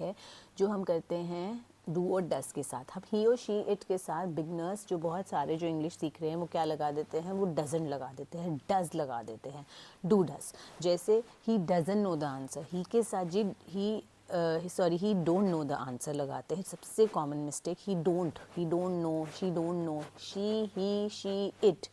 है जो हम करते हैं डू और डस के साथ। हम ही और शी इट के साथ बिगनर्स जो बहुत सारे जो इंग्लिश सीख रहे हैं वो क्या लगा देते हैं, वो डजंट लगा देते हैं, डज लगा देते हैं, डू डस। जैसे he doesn't know the answer, he के साथ जी he don't know the answer लगाते हैं, सबसे common mistake. He don't know, she don't know, she he she it.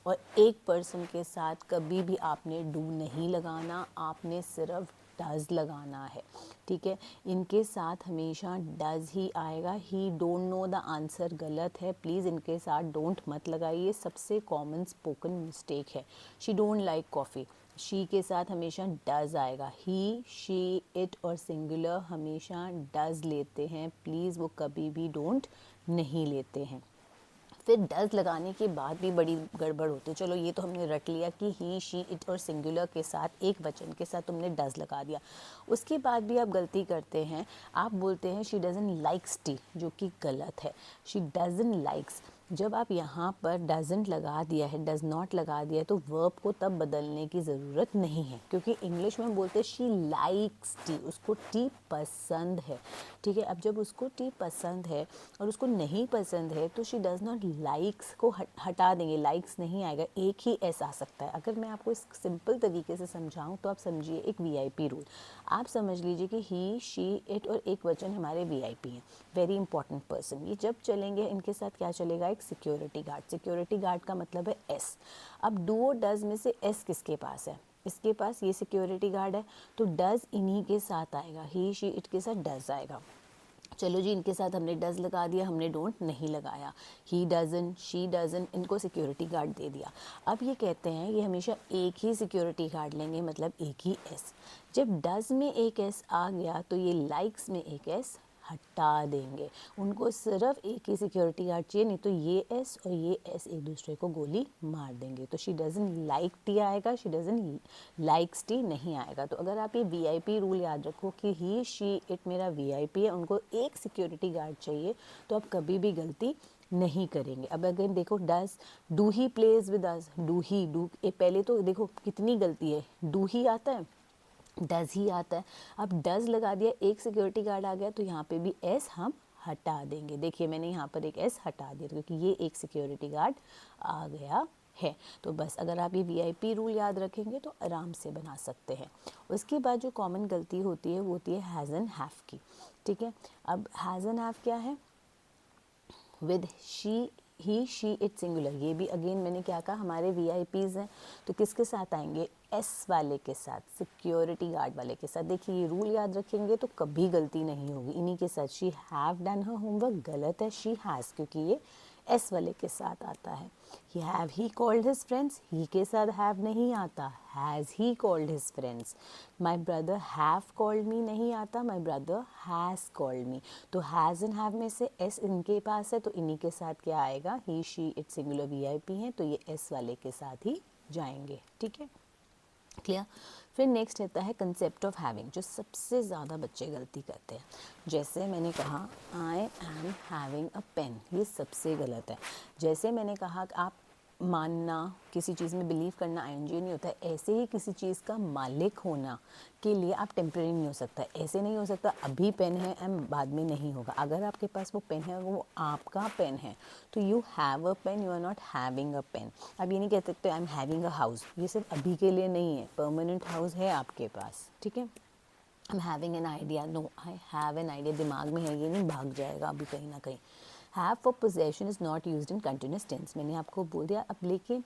और एक पर्सन के साथ कभी भी आपने डू नहीं लगाना, आपने सिर्फ डज लगाना है, ठीक है। इनके साथ हमेशा डज ही आएगा। ही डोंट नो द आंसर गलत है, प्लीज़ इनके साथ डोंट मत लगाइए, सबसे कॉमन स्पोकन मिस्टेक है। She don't like coffee, she के साथ हमेशा डज आएगा। ही शी इट और सिंगुलर हमेशा डज लेते हैं, प्लीज़ वो कभी भी डोंट नहीं लेते हैं। फिर डज लगाने के बाद भी बड़ी गड़बड़ होती है। चलो ये तो हमने रट लिया कि ही शी इट और सिंगुलर के साथ एक वचन के साथ तुमने डज लगा दिया। उसके बाद भी आप गलती करते हैं, आप बोलते हैं शी डजंट लाइक्स टी, जो कि गलत है। शी डजंट लाइक्स, जब आप यहाँ पर डजंट लगा दिया है, डज नॉट लगा दिया है, तो वर्ब को तब बदलने की ज़रूरत नहीं है, क्योंकि इंग्लिश में बोलते हैं शी लाइक्स टी, उसको टी पसंद है, ठीक है। अब जब उसको टी पसंद है और उसको नहीं पसंद है तो शी डज़ नॉट लाइक्स को हटा देंगे, लाइक्स नहीं आएगा, एक ही एस आ सकता है। अगर मैं आपको इस सिंपल तरीके से समझाऊं तो आप समझिए एक वीआईपी रूल। आप समझ लीजिए कि ही शी इट और एक वचन हमारे वीआईपी हैं, वेरी इंपॉर्टेंट पर्सन। ये जब चलेंगे इनके साथ क्या चलेगा, एक सिक्योरिटी गार्ड। सिक्योरिटी गार्ड का मतलब है एस। अब डू और डज में से एस किसके पास है, इसके पास, ये सिक्योरिटी गार्ड है, तो डज इन्हीं के साथ आएगा, ही शी इट के साथ डज आएगा। चलो जी, इनके साथ हमने डज लगा दिया, हमने डोंट नहीं लगाया। ही डजन, शी डजन, इनको सिक्योरिटी गार्ड दे दिया। अब ये कहते हैं ये हमेशा एक ही सिक्योरिटी गार्ड लेंगे, मतलब एक ही एस। जब डज में एक एस आ गया तो ये लाइक्स में एक एस हटा देंगे, उनको सिर्फ एक ही सिक्योरिटी गार्ड चाहिए, नहीं तो ये एस और ये एस एक दूसरे को गोली मार देंगे। तो शी डजंट लाइक टी आएगा, शी डजंट लाइक्स टी नहीं आएगा। तो अगर आप ये वीआईपी रूल याद रखो कि ही शी इट मेरा वीआईपी है, उनको एक सिक्योरिटी गार्ड चाहिए, तो आप कभी भी गलती नहीं करेंगे। अब अगर देखो does, do he plays with us, do he, do पहले तो देखो कितनी गलती है, डू ही आता है, डज ही आता है। अब डज लगा दिया, एक सिक्योरिटी गार्ड आ गया, तो यहाँ पे भी एस हम हटा देंगे। देखिए मैंने यहाँ पर एक एस हटा दिया क्योंकि ये एक सिक्योरिटी गार्ड आ गया है। तो बस अगर आप ये वीआईपी रूल याद रखेंगे तो आराम से बना सकते हैं। उसके बाद जो कॉमन गलती होती है वो होती है हैज़ एंड हैव की, ठीक है। अब हैज़ एंड हैव क्या है, with she he she it singular, ये भी अगेन मैंने क्या कहा हमारे वीआईपीज़ हैं, तो किसके साथ आएंगे, एस वाले के साथ, सिक्योरिटी गार्ड वाले के साथ। देखिए ये रूल याद रखेंगे तो कभी गलती नहीं होगी, इन्हीं के साथ। She have done her homework गलत है, शी हैज़, क्योंकि ये एस वाले के साथ आता है। Have he called his friends, he के साथ हैव नहीं आता, has he called his friends. My brother have called me नहीं आता, my brother has called me. तो हैज़ एंड हैव में से एस इनके पास है, तो इन्हीं के साथ क्या आएगा, ही शी इट सिंगुलर वीआईपी हैं, तो ये एस वाले के साथ ही जाएंगे, ठीक है, क्लियर। फिर नेक्स्ट रहता है कंसेप्ट ऑफ हैविंग, जो सबसे ज़्यादा बच्चे गलती करते हैं। जैसे मैंने कहा I am having a pen, ये सबसे गलत है। जैसे मैंने कहा कि आप मानना, किसी चीज़ में बिलीव करना आईएनजी नहीं होता है, ऐसे ही किसी चीज़ का मालिक होना के लिए आप टेम्परेरी नहीं हो सकता, ऐसे नहीं हो सकता अभी पेन है एंड बाद में नहीं होगा। अगर आपके पास वो पेन है, वो आपका पेन है, तो you have a pen, you are not having a pen. अब ये नहीं कह सकते I am having a house, ये सिर्फ अभी के लिए नहीं है, परमानेंट हाउस है आपके पास, ठीक है। I am having an idea, no I have an idea, दिमाग में है, ये नहीं भाग जाएगा अभी कहीं ना कहीं। Have for possession is not used in continuous tense, मैंने आपको बोल दिया। अब लेकिन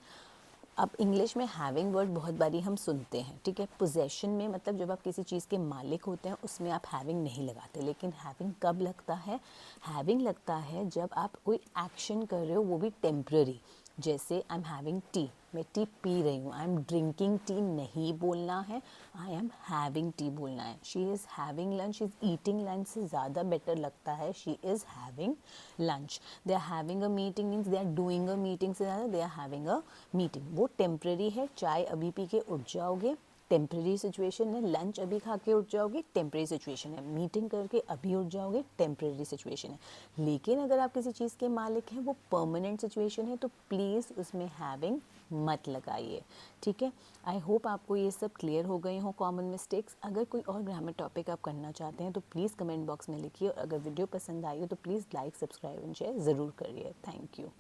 अब इंग्लिश में हैविंग वर्ड बहुत बारी हम सुनते हैं, ठीक है। पोजेशन में मतलब जब आप किसी चीज़ के मालिक होते हैं उसमें आप हैविंग नहीं लगाते, लेकिन हैविंग कब लगता है, हैविंग लगता है जब आप कोई एक्शन कर रहे हो, वो भी टेम्पररी। जैसे आई एम हैविंग टी, मैं टी पी रही हूँ, आई एम ड्रिंकिंग टी नहीं बोलना है, आई एम हैविंग टी बोलना है। She is having lunch, she is eating lunch से ज़्यादा बेटर लगता है she is having lunch. They are having a meeting means they are doing a meeting से ज़्यादा they are having a meeting. वो temporary है, चाय अभी पी के उठ जाओगे, टेम्प्रेरी सिचुएशन है। लंच अभी खा के उठ जाओगे, टेम्प्रेरी सिचुएशन है। मीटिंग करके अभी उठ जाओगे, टेम्प्रेरी सिचुएशन है। लेकिन अगर आप किसी चीज़ के मालिक हैं, वो परमानेंट सिचुएशन है, तो प्लीज़ उसमें हैविंग मत लगाइए, ठीक है। आई होप आपको ये सब क्लियर हो गए हों कॉमन मिस्टेक्स। अगर कोई और ग्रामर टॉपिक आप करना चाहते हैं तो प्लीज़ कमेंट बॉक्स में लिखिए, और अगर वीडियो पसंद आई हो तो please like, subscribe and share ज़रूर करिए। Thank you.